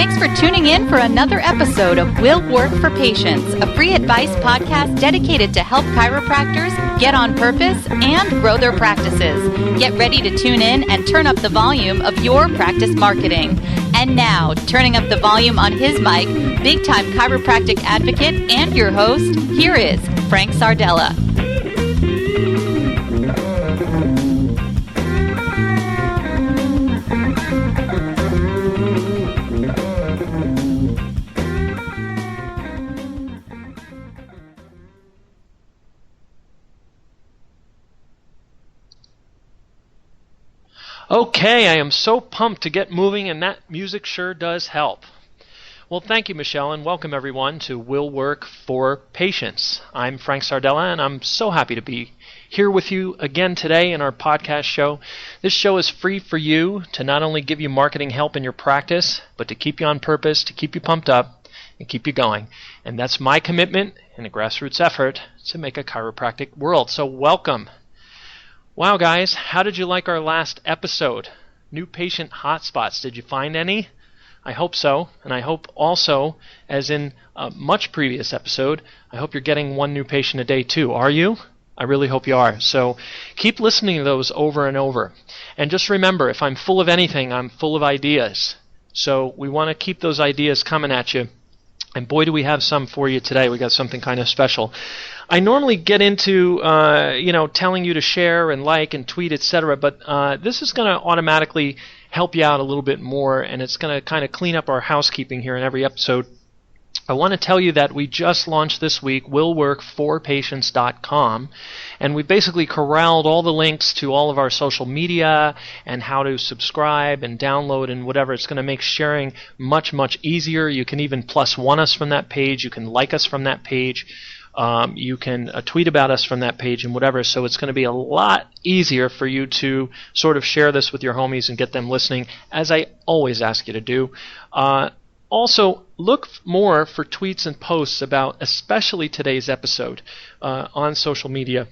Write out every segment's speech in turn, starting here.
Thanks for tuning in for another episode of Will Work for Patients, a free advice podcast dedicated to help chiropractors get on purpose and grow their practices. Get ready to tune in and turn up the volume of your practice marketing. And now, turning up the volume on his mic, big-time chiropractic advocate and your host, here is Frank Sardella. Okay, I am so pumped to get moving, and that music sure does help. Well, thank you, Michelle, and welcome everyone to Will Work for Patients. I'm Frank Sardella, and I'm so happy to be here with you again today in our podcast show. This show is free for you to not only give you marketing help in your practice, but to keep you on purpose, to keep you pumped up, and keep you going. And that's my commitment in a grassroots effort to make a chiropractic world. So welcome. Wow, guys, how did you like our last episode? New patient hotspots, did you find any? I hope so, and I hope also, as in a much previous episode, I hope you're getting one new patient a day too. Are you? I really hope you are. So keep listening to those over and over. And just remember, if I'm full of anything, I'm full of ideas. So we want to keep those ideas coming at you. And boy, do we have some for you today. We got something kind of special. I normally get into, telling you to share and like and tweet, etc., but this is going to automatically help you out a little bit more, and it's going to kind of clean up our housekeeping here in every episode. I want to tell you that we just launched this week willworkforpatients.com, and we basically corralled all the links to all of our social media and how to subscribe and download and whatever. It's going to make sharing much, much easier. You can even +1 us from that page. You can like us from that page. You can tweet about us from that page and whatever. So it's going to be a lot easier for you to sort of share this with your homies and get them listening, as I always ask you to do. Also, look more for tweets and posts about especially today's episode on social media.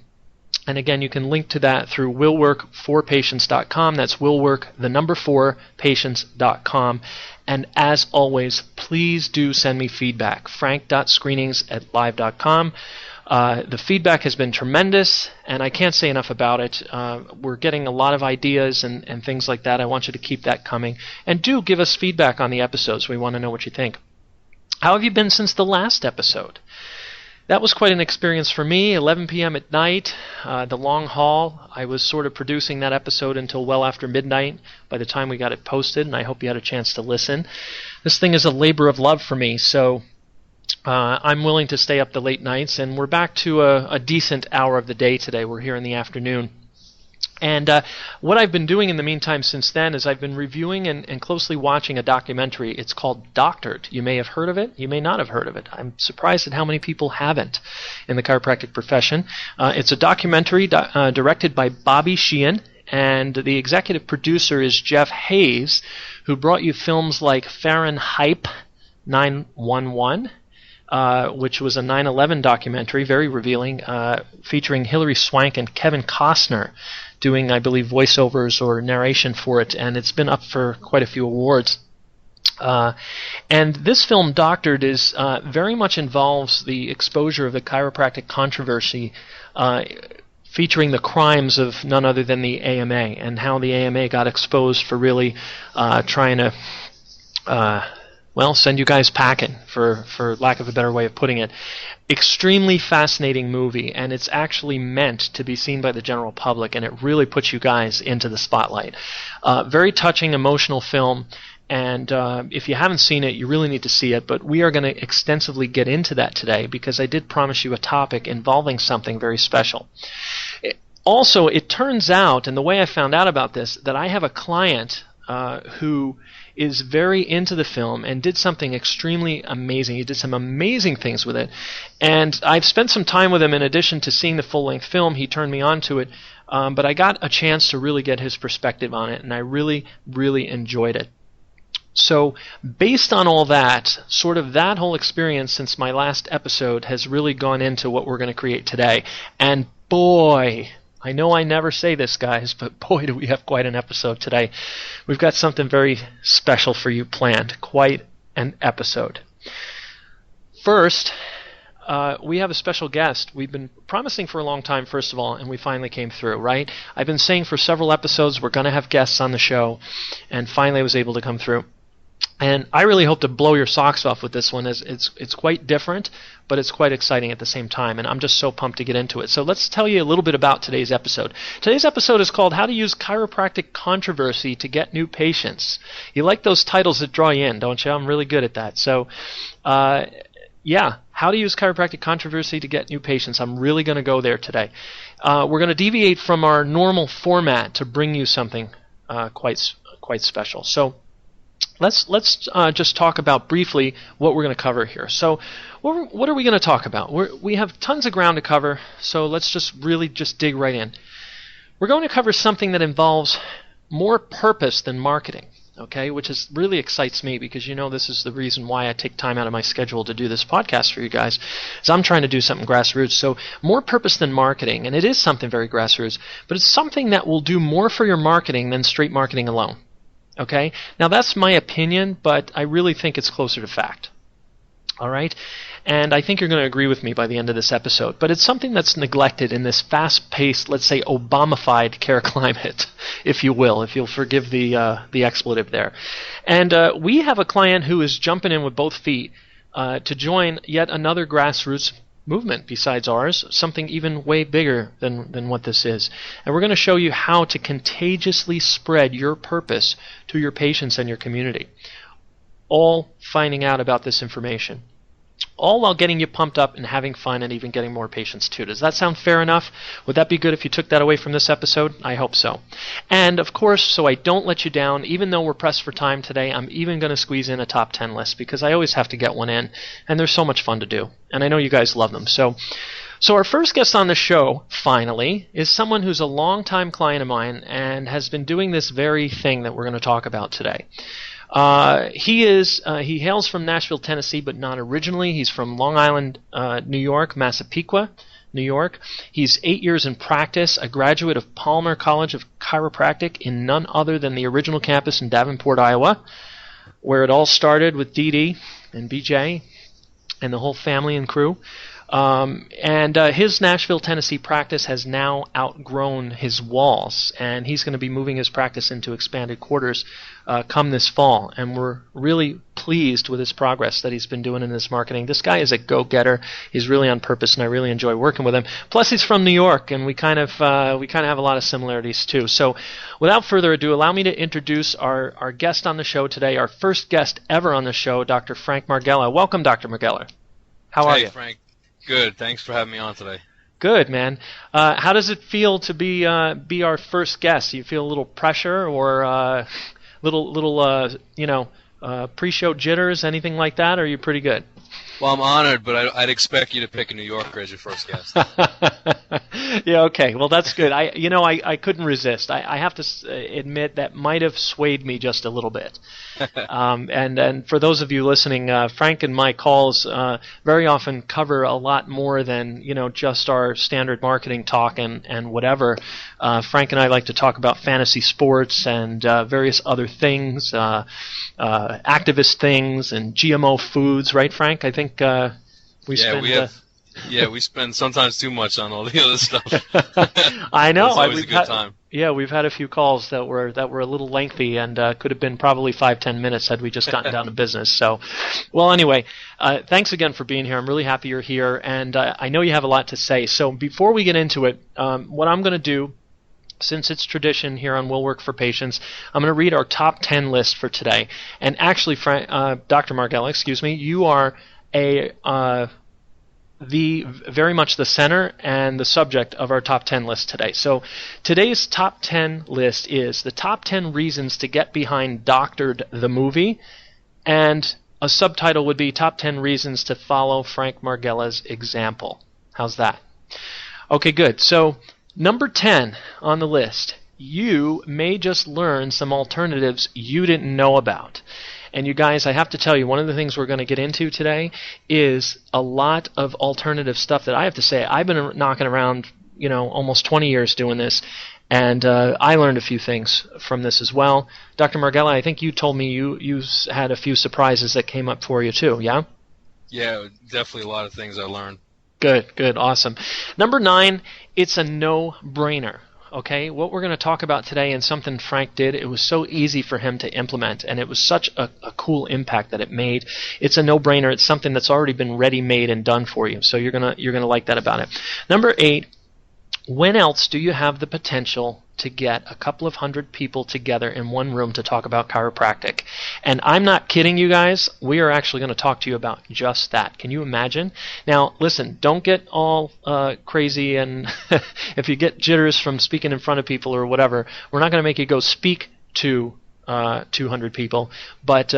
And again, you can link to that through willworkforpatients.com. That's willwork4patients.com. And as always, please do send me feedback. frank.screenings@live.com. The feedback has been tremendous, and I can't say enough about it. We're getting a lot of ideas and things like that. I want you to keep that coming. And do give us feedback on the episodes. We want to know what you think. How have you been since the last episode? That was quite an experience for me. 11 p.m. at night, the long haul. I was sort of producing that episode until well after midnight by the time we got it posted, and I hope you had a chance to listen. This thing is a labor of love for me, so I'm willing to stay up the late nights, and we're back to a decent hour of the day today. We're here in the afternoon. And what I've been doing in the meantime since then is I've been reviewing and closely watching a documentary. It's called Doctored. You may have heard of it. You may not have heard of it. I'm surprised at how many people haven't in the chiropractic profession. It's a documentary directed by Bobby Sheehan, and the executive producer is Jeff Hayes, who brought you films like Fahrenheit 911, which was a 9/11 documentary, very revealing, featuring Hilary Swank and Kevin Costner doing, I believe, voiceovers or narration for it, and it's been up for quite a few awards. And this film, Doctored, is very much involves the exposure of the chiropractic controversy, featuring the crimes of none other than the AMA, and how the AMA got exposed for really trying to send you guys packing, for lack of a better way of putting it. Extremely fascinating movie, and it's actually meant to be seen by the general public, and it really puts you guys into the spotlight. Very touching, emotional film, and if you haven't seen it, you really need to see it, but we are going to extensively get into that today because I did promise you a topic involving something very special. Also, it turns out, and the way I found out about this, that I have a client who is very into the film and did something extremely amazing. He did some amazing things with it. And I've spent some time with him in addition to seeing the full-length film. He turned me on to it. But I got a chance to really get his perspective on it, and I really, really enjoyed it. So based on all that, sort of that whole experience since my last episode has really gone into what we're going to create today. And boy, I know I never say this, guys, but boy, do we have quite an episode today. We've got something very special for you planned. Quite episode. First, we have a special guest. We've been promising for a long time, first of all, and we finally came through, right? I've been saying for several episodes we're going to have guests on the show, and finally I was able to come through. And I really hope to blow your socks off with this one. It's quite different, but it's quite exciting at the same time, and I'm just so pumped to get into it. So let's tell you a little bit about today's episode. Today's episode is called How to Use Chiropractic Controversy to Get New Patients. You like those titles that draw you in, don't you? I'm really good at that. So, how to use chiropractic controversy to get new patients. I'm really going to go there today. We're going to deviate from our normal format to bring you something quite special. So let's just talk about briefly what we're going to cover here. So what are we going to talk about? We have tons of ground to cover, so let's just dig right in. We're going to cover something that involves more purpose than marketing. Okay, which really excites me because this is the reason why I take time out of my schedule to do this podcast for you guys, is I'm trying to do something grassroots. So more purpose than marketing, and it is something very grassroots, but it's something that will do more for your marketing than straight marketing alone. Okay, now that's my opinion, but I really think it's closer to fact. All right, and I think you're going to agree with me by the end of this episode. But it's something that's neglected in this fast-paced, let's say, Obama-fied care climate, if you will, if you'll forgive the expletive there. And we have a client who is jumping in with both feet to join yet another grassroots movement besides ours, something even way bigger than what this is. And we're going to show you how to contagiously spread your purpose to your patients and your community. All finding out about this information. All while getting you pumped up and having fun and even getting more patients too. Does that sound fair enough? Would that be good if you took that away from this episode? I hope so. And of course, so I don't let you down, even though we're pressed for time today, I'm even going to squeeze in a top 10 list because I always have to get one in, and they're so much fun to do. And I know you guys love them. So our first guest on the show, finally, is someone who's a longtime client of mine and has been doing this very thing that we're going to talk about today. He hails from Nashville, Tennessee, but not originally. He's from Long Island, New York, Massapequa, New York. He's 8 years in practice, a graduate of Palmer College of Chiropractic in none other than the original campus in Davenport, Iowa, where it all started with Dee Dee and BJ and the whole family and crew. His Nashville, Tennessee practice has now outgrown his walls, and he's going to be moving his practice into expanded quarters come this fall. And we're really pleased with his progress that he's been doing in this marketing. This guy is a go-getter. He's really on purpose, and I really enjoy working with him. Plus, he's from New York, and we kind of have a lot of similarities too. So, without further ado, allow me to introduce our guest on the show today, our first guest ever on the show, Dr. Frank Margella. Welcome, Dr. Margella. How are you? Hey, Frank. Good. Thanks for having me on today. Good, man. How does it feel to be our first guest? Do you feel a little pressure or little pre-show jitters, anything like that? Or are you pretty good? Well, I'm honored, but I'd expect you to pick a New Yorker as your first guest. Yeah, okay. Well, that's good. I couldn't resist. I have to admit that might have swayed me just a little bit. And for those of you listening, Frank and my calls very often cover a lot more than just our standard marketing talk and whatever. Frank and I like to talk about fantasy sports and various other things, activist things, and GMO foods. Right, Frank? I think we spend sometimes too much on all the other stuff. I know. It's always a good time. Yeah, we've had a few calls that were a little lengthy and could have been probably 5-10 minutes had we just gotten down to business. So, well, anyway, thanks again for being here. I'm really happy you're here, and I know you have a lot to say. So before we get into it, what I'm going to do, since it's tradition here on Will Work for Patients, I'm going to read our top 10 list for today. And actually, Dr. Margella, excuse me, you are very much the center and the subject of our top 10 list today. So today's top 10 list is the top 10 reasons to get behind Doctored the movie, and a subtitle would be top 10 reasons to follow Frank Margella's example. How's that? Okay, good. So number 10 on the list, you may just learn some alternatives you didn't know about. And you guys, I have to tell you, one of the things we're going to get into today is a lot of alternative stuff that I have to say I've been knocking around almost 20 years doing this, and I learned a few things from this as well. Dr. Margella, I think you told me you had a few surprises that came up for you too, yeah? Yeah, definitely a lot of things I learned. Good, awesome. Number 9, it's a no-brainer. Okay, what we're going to talk about today, and something Frank did, it was so easy for him to implement, and it was such a cool impact that it made. It's a no-brainer. It's something that's already been ready-made and done for you, so you're gonna like that about it. Number 8, when else do you have the potential to get a couple of hundred people together in one room to talk about chiropractic? And I'm not kidding you guys. We are actually going to talk to you about just that. Can you imagine? Now, listen, don't get all crazy, and if you get jitters from speaking in front of people or whatever, we're not going to make you go speak to 200 people, but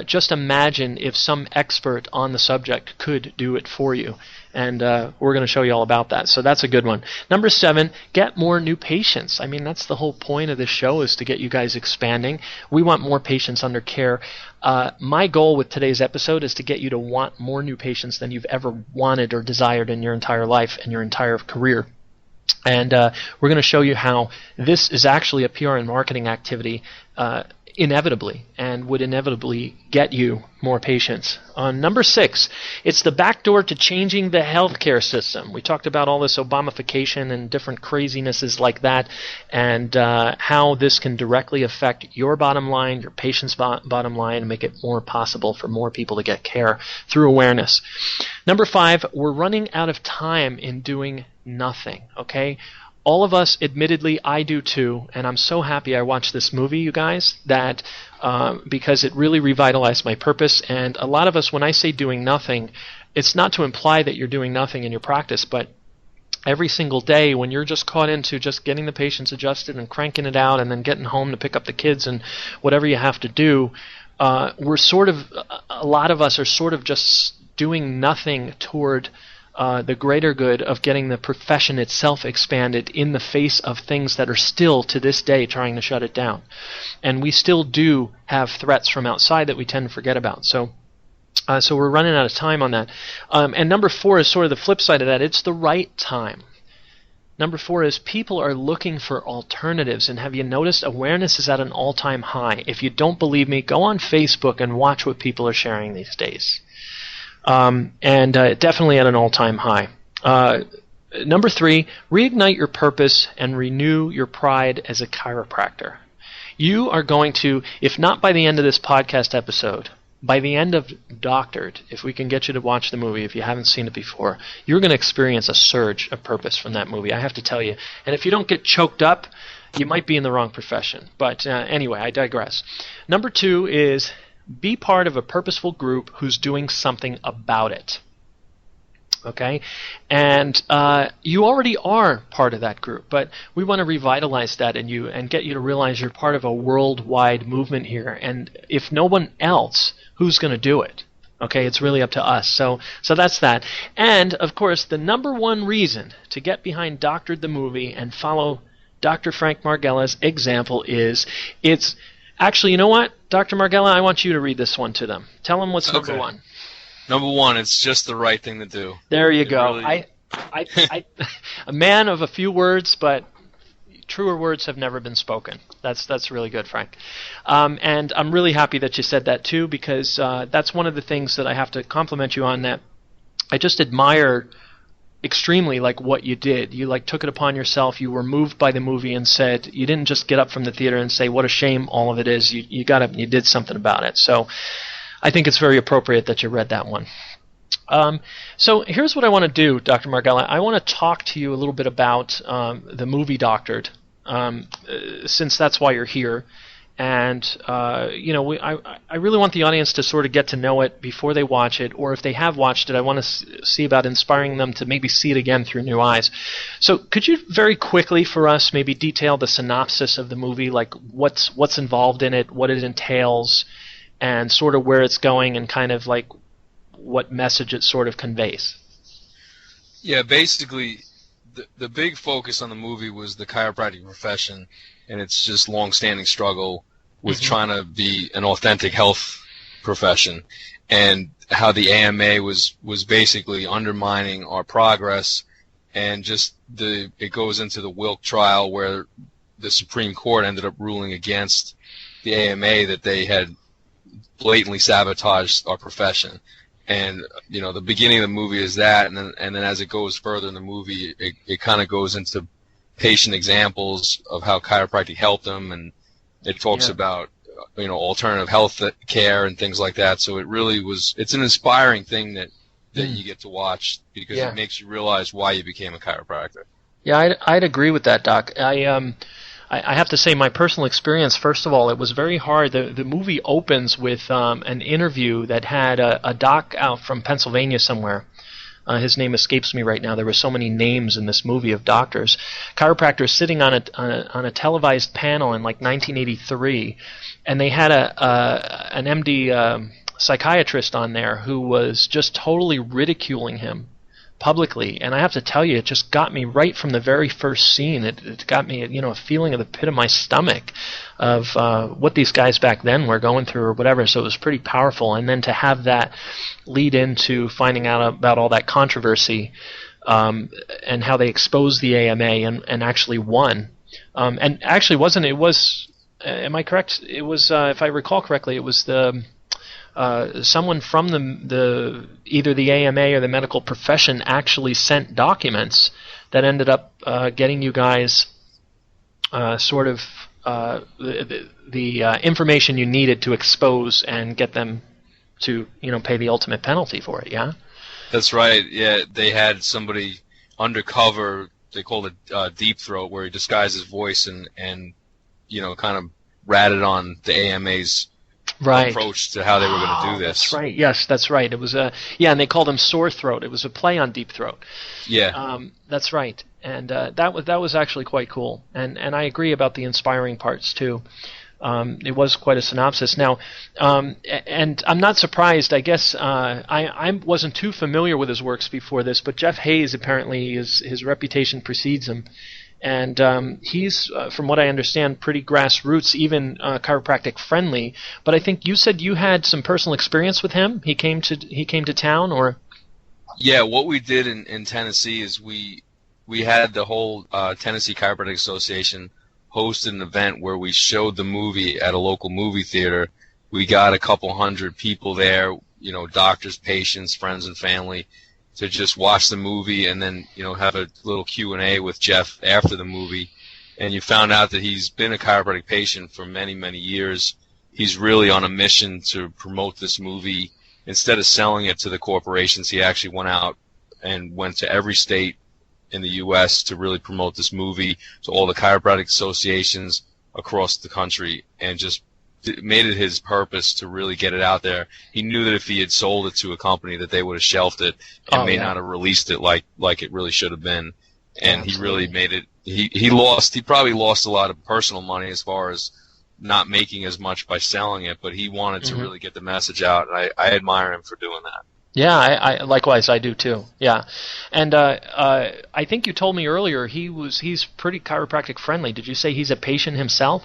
just imagine if some expert on the subject could do it for you. And we're going to show you all about that. So that's a good one. Number 7, get more new patients. I mean, that's the whole point of this show, is to get you guys expanding. We want more patients under care. My goal with today's episode is to get you to want more new patients than you've ever wanted or desired in your entire life and your entire career. And we're going to show you how this is actually a PR and marketing activity inevitably, and would inevitably get you more patients. On number 6, it's the back door to changing the healthcare system. We talked about all this Obamification and different crazinesses like that, and how this can directly affect your bottom line, your patient's bottom line, and make it more possible for more people to get care through awareness. Number 5, we're running out of time in doing nothing, okay? All of us, admittedly, I do too, and I'm so happy I watched this movie, you guys, that because it really revitalized my purpose. And a lot of us, when I say doing nothing, it's not to imply that you're doing nothing in your practice, but every single day when you're just caught into just getting the patients adjusted and cranking it out and then getting home to pick up the kids and whatever you have to do, a lot of us are sort of just doing nothing toward the greater good of getting the profession itself expanded in the face of things that are still to this day trying to shut it down. And we still do have threats from outside that we tend to forget about. So we're running out of time on that. And number 4 is sort of the flip side of that. It's the right time. Number 4 is people are looking for alternatives. And have you noticed awareness is at an all-time high? If you don't believe me, go on Facebook and watch what people are sharing these days. Definitely at an all-time high. Number 3, reignite your purpose and renew your pride as a chiropractor. You are going to, if not by the end of this podcast episode, by the end of Doctored, if we can get you to watch the movie, if you haven't seen it before, you're going to experience a surge of purpose from that movie, I have to tell you. And if you don't get choked up, you might be in the wrong profession. But anyway, I digress. Number 2 is be part of a purposeful group who's doing something about it. Okay? And you already are part of that group, but we want to revitalize that in you and get you to realize you're part of a worldwide movement here. And if no one else, who's going to do it? Okay, it's really up to us. So that's that. And, of course, the number 1 reason to get behind Doctored the movie and follow Dr. Frank Margella's example is it's actually, you know what, Dr. Margella, I want you to read this one to them. Tell them what's number 1. Number 1, it's just the right thing to do. There you go. Really... I a man of a few words, but truer words have never been spoken. That's really good, Frank. And I'm really happy that you said that too, because that's one of the things that I have to compliment you on, that I just admire extremely, like, what you did. You took it upon yourself. You were moved by the movie and said, you didn't just get up from the theater and say what a shame all of it is. You got up and you did something about it. So I think it's very appropriate that you read that one. So here's what I want to do, Dr. Margella. I want to talk to you a little bit about the movie Doctored, since that's why you're here. And I really want the audience to sort of get to know it before they watch it, or if they have watched it, I want to see about inspiring them to maybe see it again through new eyes. So could you very quickly for us maybe detail the synopsis of the movie, like what's involved in it, what it entails, and sort of where it's going, and kind of like what message it sort of conveys? Yeah, basically the big focus on the movie was the chiropractic profession and its just long-standing struggle with trying to be an authentic health profession, and how the AMA was basically undermining our progress and just it goes into the Wilk trial where the Supreme Court ended up ruling against the AMA that they had blatantly sabotaged our profession. And the beginning of the movie is that, and then as it goes further in the movie, it kind of goes into patient examples of how chiropractic helped them, and it talks about alternative health care and things like that. So it's an inspiring thing that you get to watch, because it makes you realize why you became a chiropractor. Yeah, I'd agree with that, Doc. I have to say, my personal experience, first of all, it was very hard. The movie opens with an interview that had a doc out from Pennsylvania somewhere. His name escapes me right now. There were so many names in this movie of doctors. Chiropractors sitting on a televised panel in like 1983, and they had an MD psychiatrist on there who was just totally ridiculing him publicly, and I have to tell you, it just got me right from the very first scene. It got me, a feeling of the pit of my stomach of what these guys back then were going through or whatever. So it was pretty powerful, and then to have that lead into finding out about all that controversy and how they exposed the AMA and actually won. And actually, am I correct? It was, if I recall correctly, it was someone from either the AMA or the medical profession actually sent documents that ended up getting you guys the information you needed to expose and get them to pay the ultimate penalty for it. Yeah, that's right. Yeah, they had somebody undercover. They called it deep throat, where he disguised his voice and kind of ratted on the AMA's approach to how they were going to do this. That's right. Yes, that's right. It was and they called him sore throat. It was a play on deep throat. Yeah. That's right. And that was actually quite cool. And I agree about the inspiring parts too. It was quite a synopsis. Now, and I'm not surprised. I guess I wasn't too familiar with his works before this, but Jeff Hayes, apparently his reputation precedes him. And he's, from what I understand, pretty grassroots, even chiropractic friendly. But I think you said you had some personal experience with him. He came to town, or? Yeah, what we did in Tennessee is we had the whole Tennessee Chiropractic Association hosted an event where we showed the movie at a local movie theater. We got a couple hundred people there, doctors, patients, friends, and family, to just watch the movie and then, have a little Q&A with Jeff after the movie. And you found out that he's been a chiropractic patient for many, many years. He's really on a mission to promote this movie. Instead of selling it to the corporations, he actually went out and went to every state in the U.S. to really promote this movie to all the chiropractic associations across the country, and just made it his purpose to really get it out there. He knew that if he had sold it to a company, that they would have shelved it and not have released it like it really should have been. And he really made it. He probably lost a lot of personal money as far as not making as much by selling it, but he wanted to really get the message out, and I admire him for doing that. Yeah, I likewise, I do too. Yeah, and I think you told me earlier he's pretty chiropractic friendly. Did you say he's a patient himself?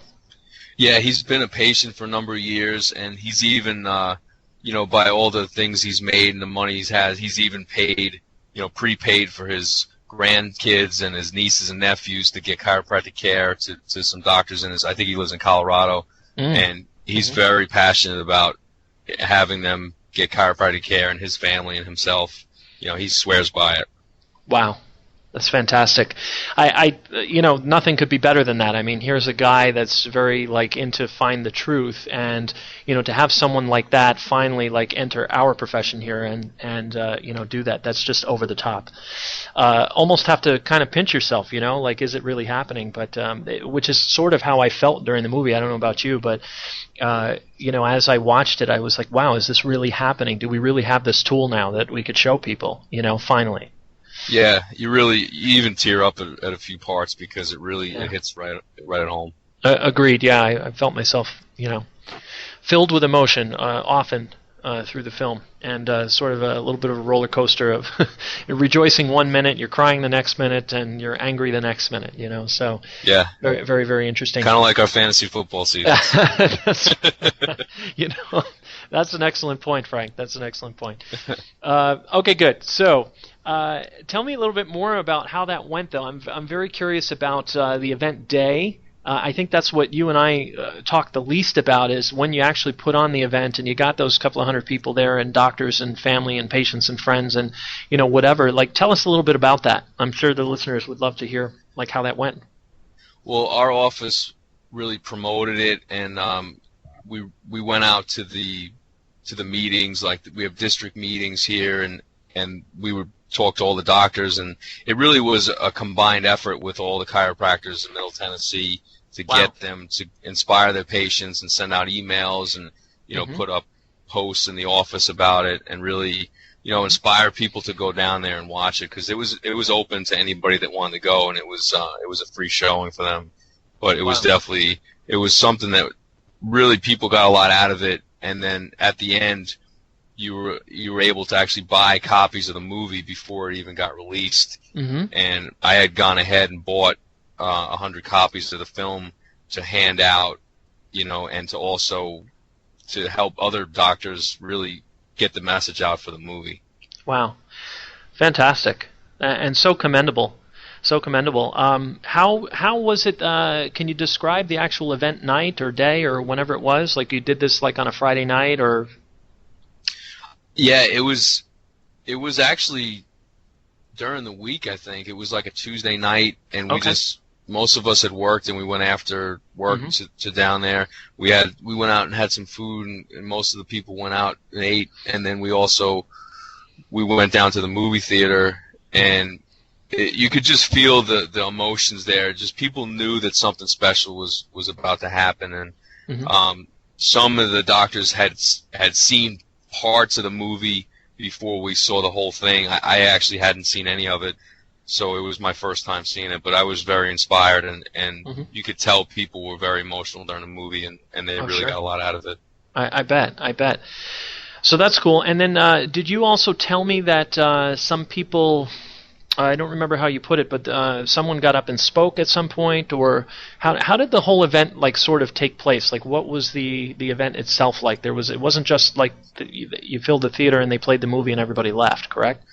Yeah, he's been a patient for a number of years, and he's even, by all the things he's made and the money he's had, he's even paid, prepaid for his grandkids and his nieces and nephews to get chiropractic care to some doctors I think he lives in Colorado, and he's very passionate about having them get chiropractic care, and his family and himself, he swears by it. Wow. That's fantastic. I nothing could be better than that. I mean, here's a guy that's very into find the truth, and to have someone like that finally enter our profession here and do that. That's just over the top. Almost have to kind of pinch yourself, is it really happening? But which is sort of how I felt during the movie. I don't know about you, but as I watched it, I was like, wow, is this really happening? Do we really have this tool now that we could show people? Finally. Yeah, you even tear up at a few parts because it really it hits right at home. Agreed. Yeah, I felt myself, filled with emotion often through the film, and sort of a little bit of a roller coaster of you're rejoicing one minute, you're crying the next minute, and you're angry the next minute. So yeah, very, very, very interesting. Kind of like our fantasy football season. That's an excellent point, Frank. That's an excellent point. Okay, good. So. Tell me a little bit more about how that went, though. I'm very curious about the event day. I think that's what you and I talked the least about, is when you actually put on the event and you got those couple of hundred people there, and doctors and family and patients and friends and whatever. Like, tell us a little bit about that. I'm sure the listeners would love to hear like how that went. Well, our office really promoted it, and we went out to the meetings. Like, we have district meetings here, and we would talk to all the doctors, and it really was a combined effort with all the chiropractors in Middle Tennessee to get them to inspire their patients and send out emails and put up posts in the office about it, and really inspire people to go down there and watch it, because it was open to anybody that wanted to go, and it was a free showing for them. But it was definitely, it was something that really people got a lot out of it. And then at the end, you were able to actually buy copies of the movie before it even got released. And I had gone ahead and bought 100 copies of the film to hand out, and to also to help other doctors really get the message out for the movie. Wow, fantastic, and so commendable. So commendable. How was it? Can you describe the actual event night or day or whenever it was? Like, you did this like on a Friday night, or? Yeah, it was actually during the week. I think it was like a Tuesday night, and most of us had worked, and we went after work to down there. We went out and had some food, and most of the people went out and ate, and then we went down to the movie theater, and you could just feel the emotions there. Just people knew that something special was about to happen, and some of the doctors had seen parts of the movie before we saw the whole thing. I actually hadn't seen any of it, so it was my first time seeing it. But I was very inspired, and you could tell people were very emotional during the movie, and they really got a lot out of it. I bet. So that's cool. And then did you also tell me that some people, I don't remember how you put it, but someone got up and spoke at some point, or how did the whole event like sort of take place? Like, what was the event itself like? It wasn't just like you filled the theater and they played the movie and everybody left, correct?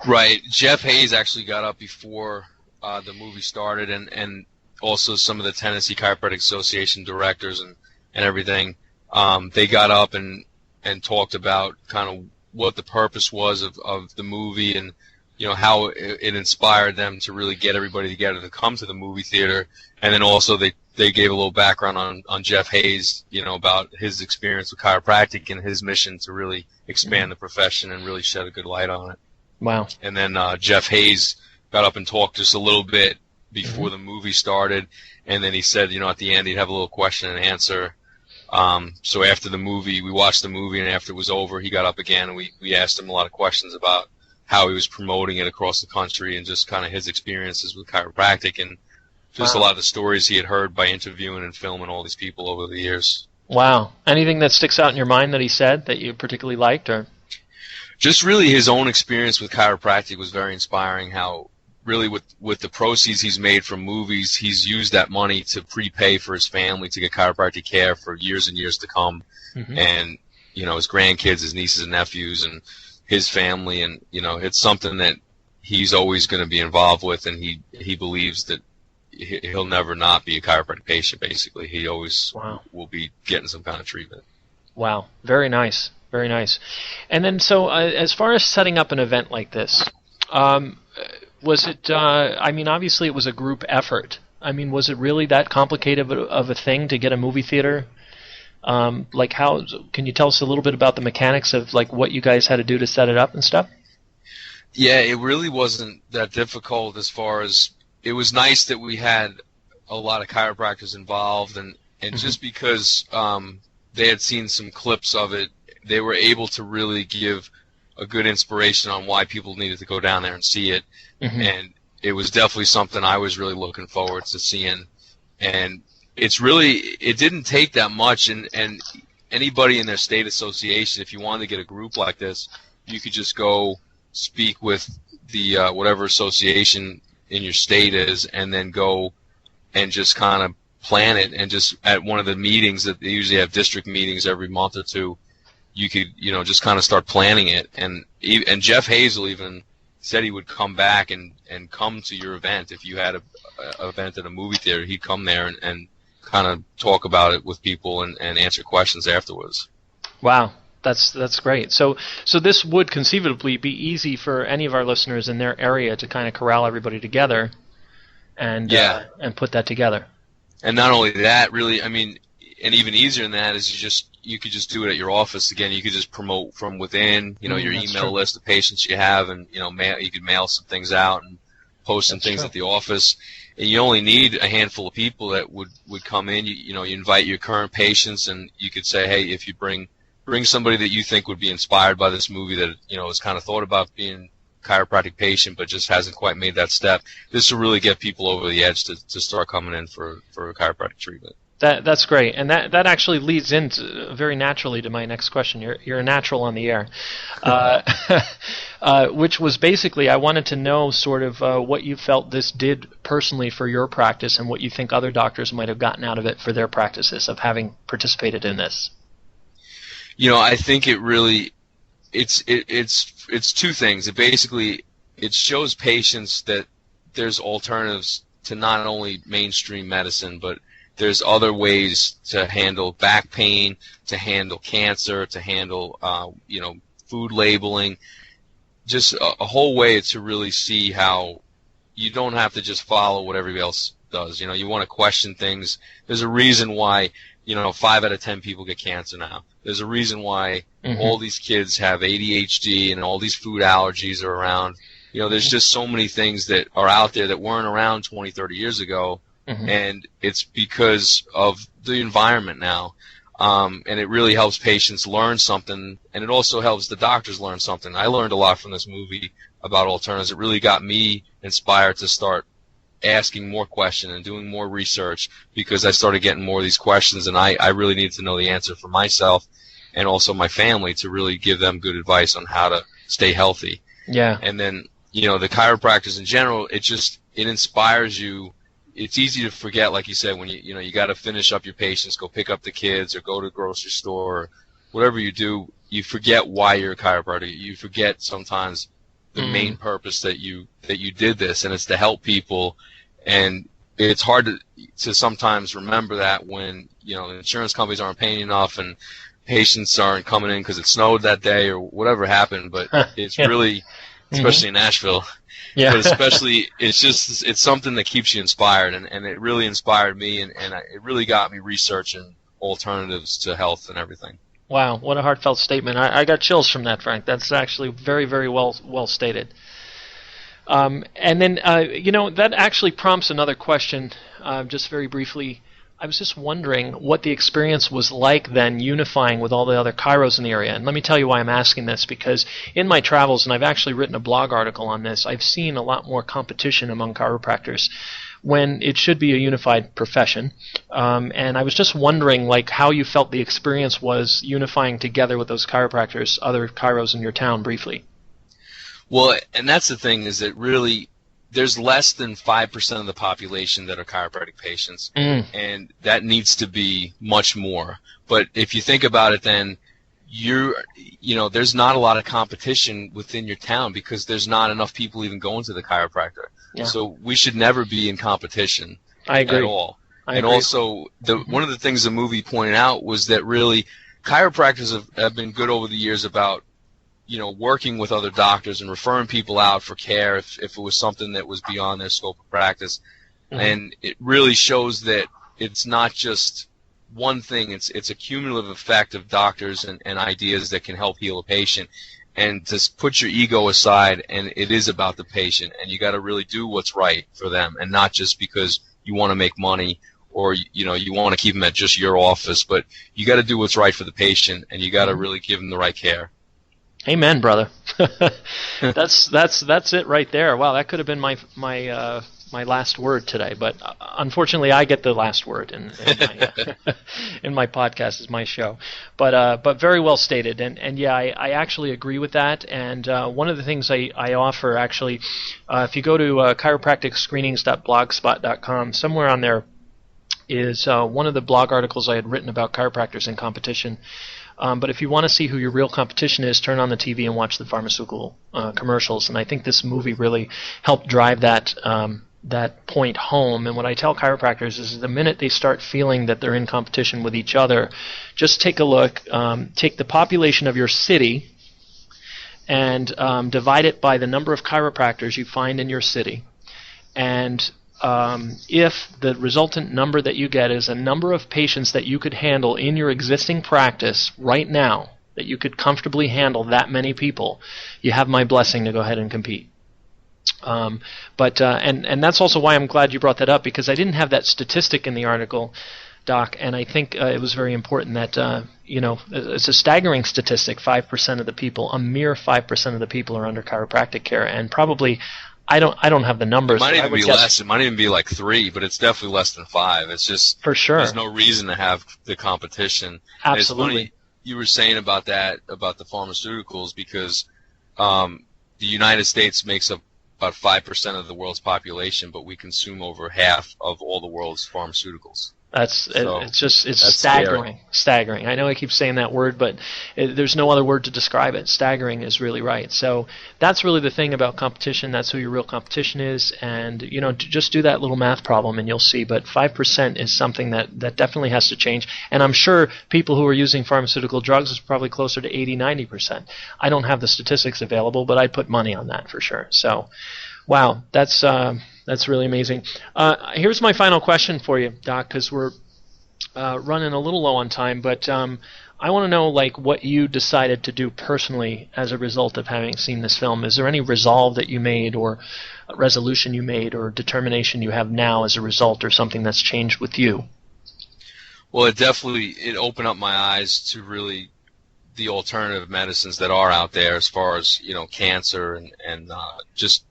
Right. Jeff Hayes actually got up before the movie started, and also some of the Tennessee Chiropractic Association directors and everything. They got up and talked about kind of what the purpose was of the movie, and how it inspired them to really get everybody together to come to the movie theater. And then also they gave a little background on Jeff Hayes, about his experience with chiropractic and his mission to really expand the profession and really shed a good light on it. Wow. And then Jeff Hayes got up and talked just a little bit before the movie started, and then he said, at the end he'd have a little question and answer. So after the movie, we watched the movie, and after it was over, he got up again, and we asked him a lot of questions about how he was promoting it across the country and just kind of his experiences with chiropractic and just a lot of the stories he had heard by interviewing and filming all these people over the years. Wow. Anything that sticks out in your mind that he said that you particularly liked, or? Just really his own experience with chiropractic was very inspiring, how really with the proceeds he's made from movies, he's used that money to prepay for his family to get chiropractic care for years and years to come. And, his grandkids, his nieces and nephews, and his family, and it's something that he's always going to be involved with, and he believes that he'll never not be a chiropractic patient. Basically, he always will be getting some kind of treatment. Wow, very nice, very nice. And then, so as far as setting up an event like this, was it? Obviously, it was a group effort. Was it really that complicated of a thing to get a movie theater? How can you tell us a little bit about the mechanics of like what you guys had to do to set it up and stuff? Yeah, it really wasn't that difficult. As far as, it was nice that we had a lot of chiropractors involved, and just because they had seen some clips of it, they were able to really give a good inspiration on why people needed to go down there and see it. And it was definitely something I was really looking forward to seeing. And it didn't take that much, and anybody in their state association, if you wanted to get a group like this, you could just go speak with the whatever association in your state is, and then go and just kind of plan it, and just at one of the meetings that they usually have, district meetings every month or two, you could just kind of start planning it. And Jeff Hayes will even said he would come back and come to your event. If you had a event at a movie theater, he'd come there and kind of talk about it with people and answer questions afterwards. Wow. That's great. So this would conceivably be easy for any of our listeners in their area to kind of corral everybody together and put that together. And not only that, really, I mean, and even easier than that is you could just do it at your office. Again, you could just promote from within, your email list of patients you have, and you could mail some things out and post some things at the office. And you only need a handful of people that would come in. You invite your current patients, and you could say, hey, if you bring somebody that you think would be inspired by this movie that has kind of thought about being a chiropractic patient but just hasn't quite made that step, this will really get people over the edge to start coming in for a chiropractic treatment. That's great, and that actually leads into very naturally to my next question. You're a natural on the air, which was basically I wanted to know sort of what you felt this did personally for your practice and what you think other doctors might have gotten out of it for their practices of having participated in this. I think it really it's two things. It shows patients that there's alternatives to not only mainstream medicine, but there's other ways to handle back pain, to handle cancer, to handle food labeling, just a whole way to really see how you don't have to just follow what everybody else does. You want to question things. There's a reason why 5 out of 10 people get cancer now. There's a reason why all these kids have ADHD and all these food allergies are around. There's just so many things that are out there that weren't around 20, 30 years ago. And it's because of the environment now. And it really helps patients learn something, and it also helps the doctors learn something. I learned a lot from this movie about alternatives. It really got me inspired to start asking more questions and doing more research, because I started getting more of these questions, and I really needed to know the answer for myself and also my family to really give them good advice on how to stay healthy. Yeah. And then, the chiropractors in general, it inspires you. It's easy to forget, like you said, when you got to finish up your patients, go pick up the kids, or go to the grocery store, or whatever you do. You forget why you're a chiropractor. You forget sometimes the main purpose that you did this, and it's to help people. And it's hard to sometimes remember that when insurance companies aren't paying enough and patients aren't coming in because it snowed that day or whatever happened. But it's really, especially in Nashville. Yeah. But especially, it's something that keeps you inspired, and it really inspired me, and it really got me researching alternatives to health and everything. Wow, what a heartfelt statement. I got chills from that, Frank. That's actually very, very well stated. And then, that actually prompts another question, just very briefly. I was just wondering what the experience was like then unifying with all the other chiros in the area. And let me tell you why I'm asking this, because in my travels, and I've actually written a blog article on this, I've seen a lot more competition among chiropractors when it should be a unified profession. And I was just wondering how you felt the experience was unifying together with those chiropractors, other chiros in your town, briefly. Well, and that's the thing, is that really there's less than 5% of the population that are chiropractic patients, and that needs to be much more. But if you think about it, then there's not a lot of competition within your town because there's not enough people even going to the chiropractor. Yeah. So we should never be in competition at all. I agree. Also, one of the things the movie pointed out was that really chiropractors have been good over the years about working with other doctors and referring people out for care if it was something that was beyond their scope of practice. And it really shows that it's not just one thing. It's a cumulative effect of doctors and ideas that can help heal a patient. And to put your ego aside, and it is about the patient, and you got to really do what's right for them, and not just because you want to make money or you want to keep them at just your office, but you got to do what's right for the patient, and you got to really give them the right care. Amen, brother. That's it right there. Wow, that could have been my last word today, but unfortunately, I get the last word in my podcast. Is my show, but very well stated, and yeah, I actually agree with that. And one of the things I offer actually, if you go to chiropracticscreenings.blogspot.com, somewhere on there is one of the blog articles I had written about chiropractors in competition. But if you want to see who your real competition is, turn on the TV and watch the pharmaceutical commercials. And I think this movie really helped drive that point home. And what I tell chiropractors is the minute they start feeling that they're in competition with each other, just take a look, take the population of your city and divide it by the number of chiropractors you find in your city. And if the resultant number that you get is a number of patients that you could handle in your existing practice right now, that you could comfortably handle that many people, you have my blessing to go ahead and compete. And that's also why I'm glad you brought that up, because I didn't have that statistic in the article, Doc, and I think it was very important that, it's a staggering statistic, 5% of the people, a mere 5% of the people are under chiropractic care, and probably, I don't have the numbers. It might even be less. It might even be like 3, but it's definitely less than 5. It's just, for sure, there's no reason to have the competition. Absolutely. It's funny you were saying about that, about the pharmaceuticals, because the United States makes up about 5% of the world's population, but we consume over half of all the world's pharmaceuticals. It's staggering. I know I keep saying that word, but there's no other word to describe it. Staggering is really right. So that's really the thing about competition. That's who your real competition is, and just do that little math problem and you'll see. But 5% is something that definitely has to change. And I'm sure people who are using pharmaceutical drugs is probably closer to 80-90%. I don't have the statistics available, but I'd put money on that for sure. So, wow, that's really amazing. Here's my final question for you, Doc, because we're running a little low on time, but I want to know what you decided to do personally as a result of having seen this film. Is there any resolve that you made, or a resolution you made, or determination you have now as a result, or something that's changed with you? Well, it opened up my eyes to really the alternative medicines that are out there, as far as cancer and just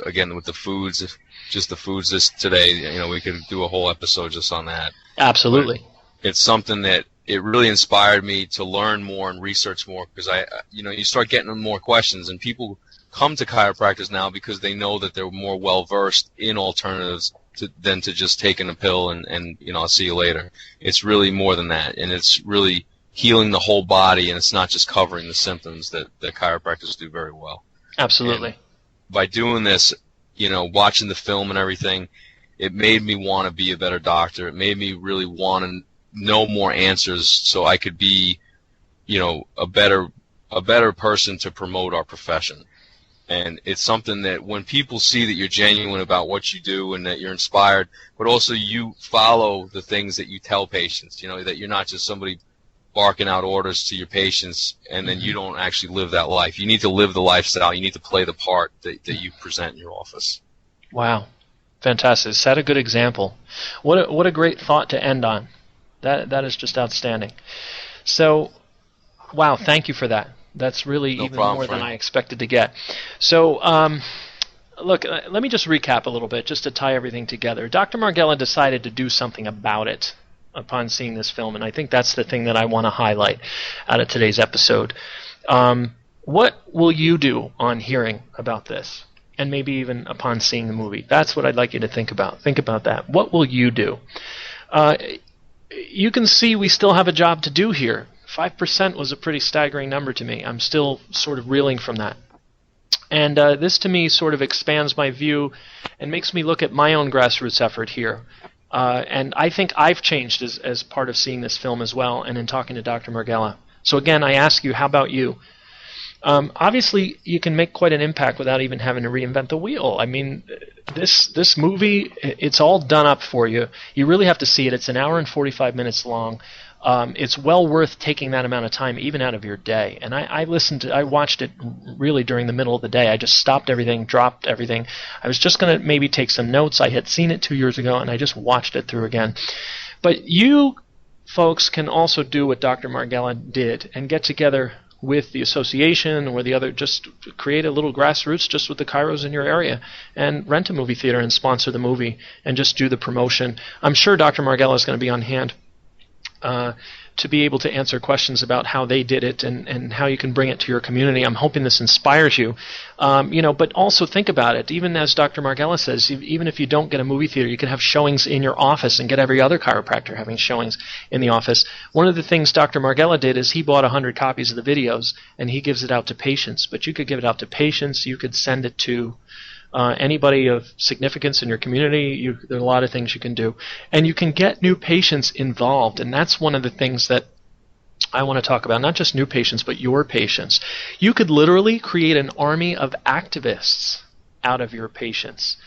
again with the foods. Just the foods today, we could do a whole episode just on that. Absolutely. But it's something that it really inspired me to learn more and research more, because you start getting more questions, and people come to chiropractors now because they know that they're more well versed in alternatives than to just taking a pill and I'll see you later. It's really more than that, and it's really healing the whole body, and it's not just covering the symptoms that chiropractors do very well. Absolutely. And by doing this, watching the film and everything, it made me want to be a better doctor. It made me really want to know more answers so I could be, a better person to promote our profession. And it's something that when people see that you're genuine about what you do and that you're inspired, but also you follow the things that you tell patients, that you're not just somebody barking out orders to your patients and then you don't actually live that life. You need to live the lifestyle. You need to play the part that you present in your office. Wow. Fantastic. Set a good example. What a great thought to end on. That is just outstanding. So, wow, thank you for that. That's really more than I expected to get. So, look, let me just recap a little bit just to tie everything together. Dr. Marghella decided to do something about it upon seeing this film, and I think that's the thing that I want to highlight out of today's episode. What will you do on hearing about this, and maybe even upon seeing the movie? That's what I'd like you to think about. Think about that. What will you do? You can see we still have a job to do here. 5% was a pretty staggering number to me. I'm still sort of reeling from that. And this to me sort of expands my view and makes me look at my own grassroots effort here. And I think I've changed as part of seeing this film as well, and in talking to Dr. Marghella. So again, I ask you, how about you? Obviously, you can make quite an impact without even having to reinvent the wheel. I mean, this movie, it's all done up for you. You really have to see it. It's an hour and 45 minutes long. It's well worth taking that amount of time, even out of your day. And I watched it really during the middle of the day. I just stopped everything, dropped everything. I was just going to maybe take some notes. I had seen it 2 years ago, and I just watched it through again. But you folks can also do what Dr. Marghella did and get together with the association or the other, just create a little grassroots just with the chiros in your area and rent a movie theater and sponsor the movie and just do the promotion. I'm sure Dr. Marghella is going to be on hand to be able to answer questions about how they did it and how you can bring it to your community. I'm hoping this inspires you. But also think about it. Even as Dr. Margella says, even if you don't get a movie theater, you can have showings in your office and get every other chiropractor having showings in the office. One of the things Dr. Margella did is he bought 100 copies of the videos and he gives it out to patients. But you could give it out to patients. You could send it to anybody of significance in your community. There are a lot of things you can do. And you can get new patients involved. And that's one of the things that I want to talk about, not just new patients, but your patients. You could literally create an army of activists out of your patients.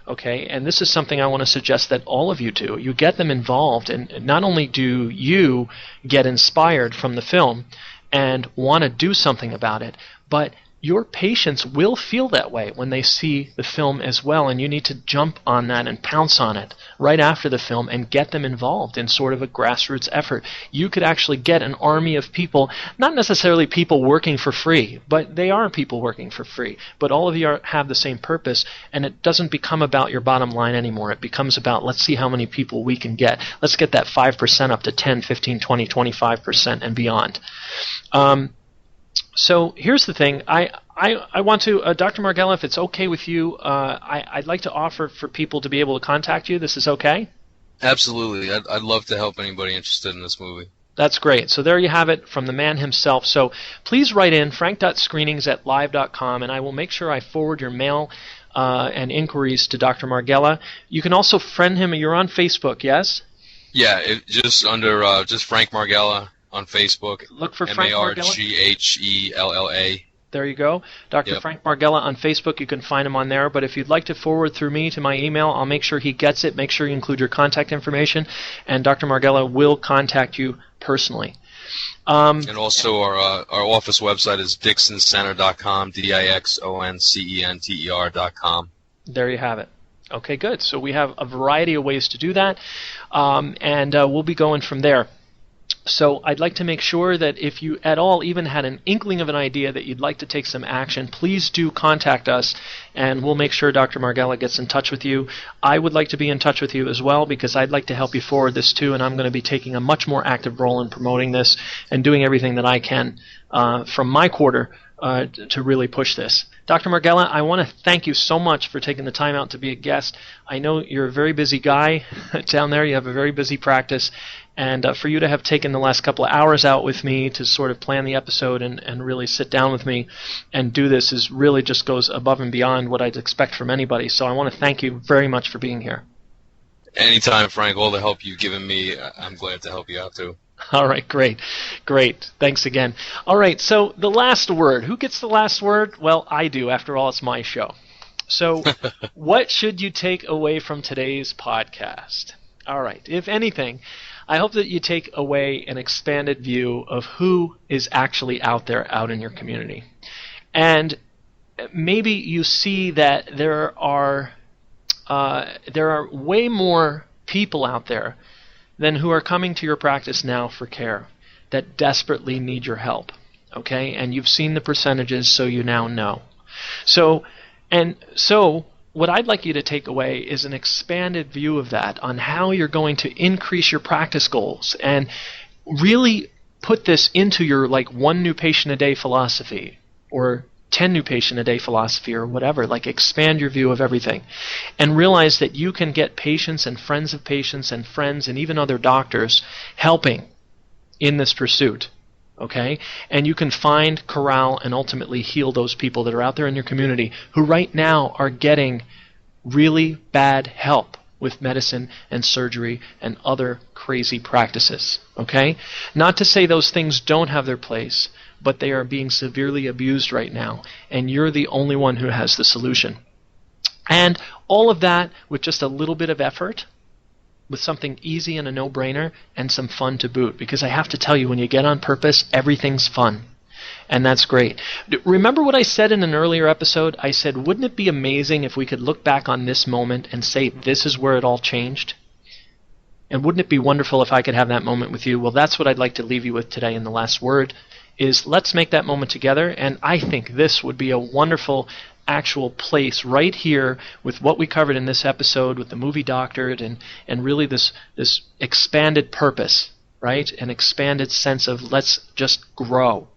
Okay, and this is something I want to suggest that all of you do. You get them involved, and not only do you get inspired from the film and want to do something about it, but your patients will feel that way when they see the film as well, and you need to jump on that and pounce on it right after the film and get them involved in sort of a grassroots effort. You could actually get an army of people, not necessarily people working for free, but they are people working for free. But all of you have the same purpose, and it doesn't become about your bottom line anymore. It becomes about, let's see how many people we can get. Let's get that 5% up to 10, 15, 20, 25% and beyond. So here's the thing. I want to, Dr. Margella, if it's okay with you, I'd like to offer for people to be able to contact you. This is okay? Absolutely. I'd love to help anybody interested in this movie. That's great. So there you have it from the man himself. So please write in frank.screenings@live.com, and I will make sure I forward your mail and inquiries to Dr. Margella. You can also friend him. You're on Facebook, yes? Yeah, just under just Frank Margella on Facebook. Look for Frank Margella. Marghella. There you go. Dr. Yep. Frank Margella on Facebook. You can find him on there. But if you'd like to forward through me to my email, I'll make sure he gets it. Make sure you include your contact information, and Dr. Margella will contact you personally. And also our office website is dixoncenter.com, DIXONCENTER.com. There you have it. Okay, good. So we have a variety of ways to do that, and we'll be going from there. So I'd like to make sure that if you at all even had an inkling of an idea that you'd like to take some action, please do contact us, and we'll make sure Dr. Margella gets in touch with you. I would like to be in touch with you as well, because I'd like to help you forward this too, and I'm going to be taking a much more active role in promoting this and doing everything that I can from my quarter to really push this. Dr. Margella, I want to thank you so much for taking the time out to be a guest. I know you're a very busy guy down there. You have a very busy practice. And for you to have taken the last couple of hours out with me to sort of plan the episode and really sit down with me and do this is really just goes above and beyond what I'd expect from anybody. So I want to thank you very much for being here. Anytime, Frank. All the help you've given me, I'm glad to help you out too. All right, great. Thanks again. All right, so the last word. Who gets the last word? Well, I do. After all, it's my show. So what should you take away from today's podcast? All right, if anything, I hope that you take away an expanded view of who is actually out there, out in your community. And maybe you see that there are way more people out there than who are coming to your practice now for care that desperately need your help. Okay? And you've seen the percentages, so you now know. So what I'd like you to take away is an expanded view of that on how you're going to increase your practice goals and really put this into your like 1 new patient a day philosophy or 10 new patient a day philosophy or whatever. Like expand your view of everything and realize that you can get patients and friends of patients and friends and even other doctors helping in this pursuit. Okay? And you can find, corral, and ultimately heal those people that are out there in your community who right now are getting really bad help with medicine and surgery and other crazy practices. Okay? Not to say those things don't have their place, but they are being severely abused right now, and you're the only one who has the solution. And all of that with just a little bit of effort, with something easy and a no-brainer, and some fun to boot. Because I have to tell you, when you get on purpose, everything's fun. And that's great. Remember what I said in an earlier episode? I said, wouldn't it be amazing if we could look back on this moment and say, this is where it all changed? And wouldn't it be wonderful if I could have that moment with you? Well, that's what I'd like to leave you with today in the last word, is let's make that moment together. And I think this would be a wonderful actual place right here with what we covered in this episode with the movie doctored and really this expanded purpose, right? An expanded sense of let's just grow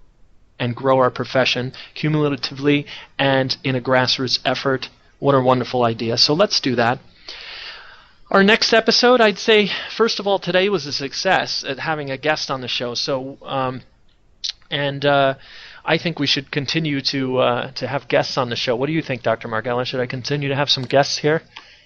and grow our profession cumulatively and in a grassroots effort. What a wonderful idea. So let's do that. Our next episode, I'd say, first of all, today was a success at having a guest on the show. So, I think we should continue to have guests on the show. What do you think, Dr. Margella? Should I continue to have some guests here?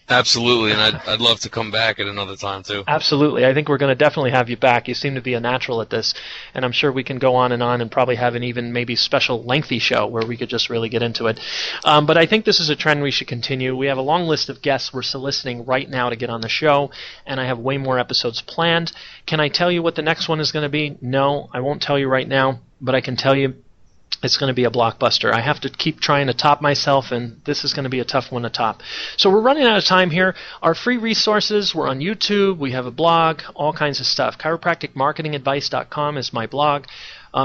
Absolutely, and I'd love to come back at another time, too. Absolutely. I think we're going to definitely have you back. You seem to be a natural at this, and I'm sure we can go on and probably have an even maybe special lengthy show where we could just really get into it. But I think this is a trend we should continue. We have a long list of guests we're soliciting right now to get on the show, and I have way more episodes planned. Can I tell you what the next one is going to be? No, I won't tell you right now, but I can tell you it's going to be a blockbuster. I have to keep trying to top myself, and this is going to be a tough one to top. So we're running out of time here. Our free resources, we're on YouTube, we have a blog, all kinds of stuff. Chiropracticmarketingadvice.com is my blog.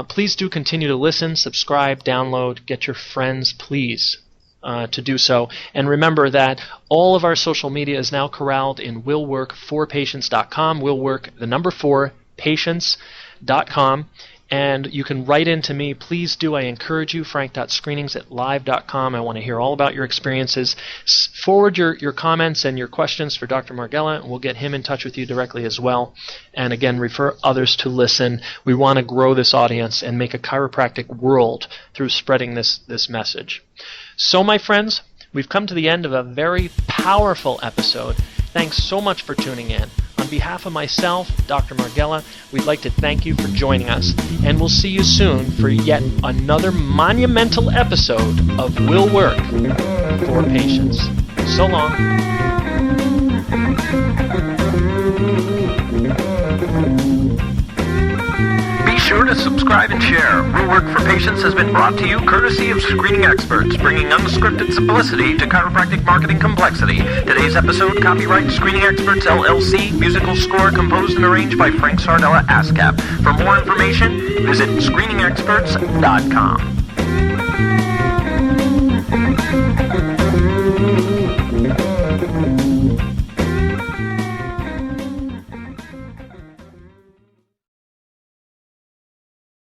Please do continue to listen, subscribe, download, get your friends, please, to do so. And remember that all of our social media is now corralled in willwork4patients.com, willwork, the number 4, patients.com. And you can write in to me. Please do. I encourage you, frank.screenings@live.com. I want to hear all about your experiences. Forward your comments and your questions for Dr. Margella, and we'll get him in touch with you directly as well. And again, refer others to listen. We want to grow this audience and make a chiropractic world through spreading this message. So, my friends, we've come to the end of a very powerful episode. Thanks so much for tuning in. On behalf of myself, Dr. Margella, we'd like to thank you for joining us, and we'll see you soon for yet another monumental episode of Will Work for Patients. So long. Be sure to subscribe and share. Will Work for Patients has been brought to you courtesy of Screening Experts, bringing unscripted simplicity to chiropractic marketing complexity. Today's episode, copyright Screening Experts LLC, musical score composed and arranged by Frank Sardella ASCAP. For more information, visit screeningexperts.com.